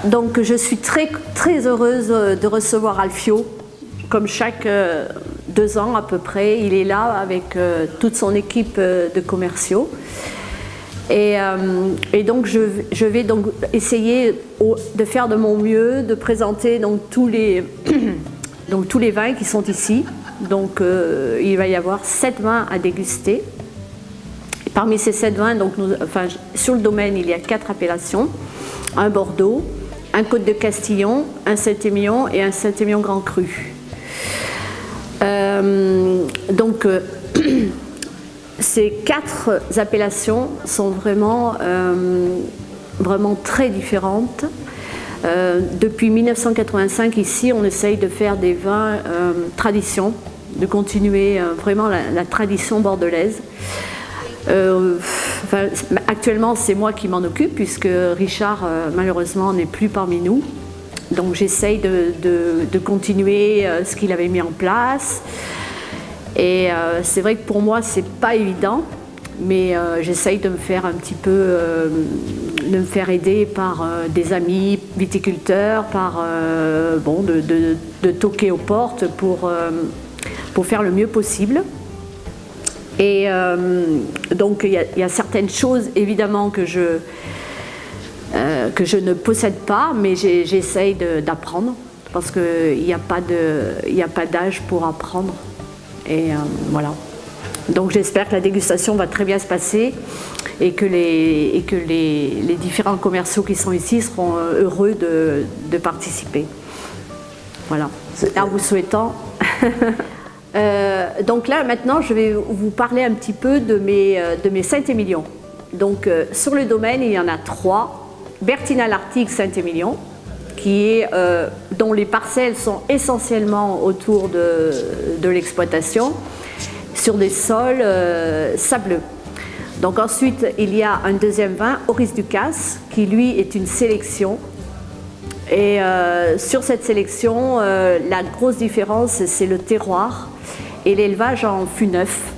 Donc je suis très heureuse de recevoir Alfio, comme chaque 2 ans à peu près. Il est là avec toute son équipe de commerciaux. Et donc je vais donc essayer de faire de mon mieux, de présenter donc tous les vins qui sont ici. Donc il va y avoir 7 vins à déguster. Et parmi ces 7 vins, donc sur le domaine, il y a 4 appellations. Un Bordeaux, un Côte de Castillon, un Saint-Émilion et un Saint-Émilion Grand Cru. Ces 4 appellations sont vraiment très différentes. Depuis 1985, ici, on essaye de faire des vins tradition, de continuer vraiment la tradition bordelaise. Actuellement, c'est moi qui m'en occupe, puisque Richard, malheureusement, n'est plus parmi nous. Donc j'essaye de continuer ce qu'il avait mis en place. Et c'est vrai que pour moi, c'est pas évident, mais j'essaye de me faire un petit peu, de me faire aider par des amis viticulteurs, de toquer aux portes pour faire le mieux possible. Et donc il y a certaines choses évidemment que je ne possède pas, mais j'essaye d'apprendre, parce qu'il n'y a pas d'âge pour apprendre. Et voilà. Donc j'espère que la dégustation va très bien se passer et que les différents commerciaux qui sont ici seront heureux de participer. Voilà. En vous souhaitant. Donc là maintenant je vais vous parler un petit peu de mes Saint-Émilion. Donc sur le domaine il y en a 3. Bertina-l'Artigue Saint-Émilion, dont les parcelles sont essentiellement autour de l'exploitation, sur des sols sableux. Donc ensuite il y a un deuxième vin, Auris Ducasse, qui lui est une sélection. Et sur cette sélection, la grosse différence c'est le terroir et l'élevage en fût neuf.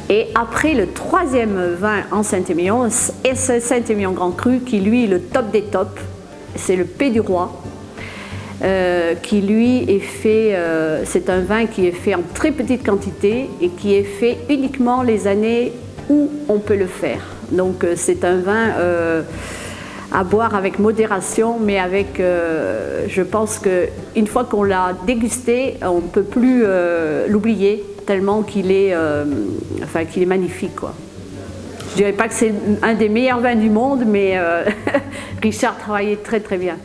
Et après, le 3e vin en Saint-Émilion est Saint-Émilion Grand Cru, qui lui est le top des tops, c'est le P du Roi, qui lui est fait, c'est un vin qui est fait en très petite quantité et qui est fait uniquement les années où on peut le faire. Donc c'est un vin à boire avec modération, mais je pense qu'une fois qu'on l'a dégusté, on ne peut plus l'oublier, tellement qu'il est magnifique, quoi. Je ne dirais pas que c'est un des meilleurs vins du monde, mais Richard travaillait très bien.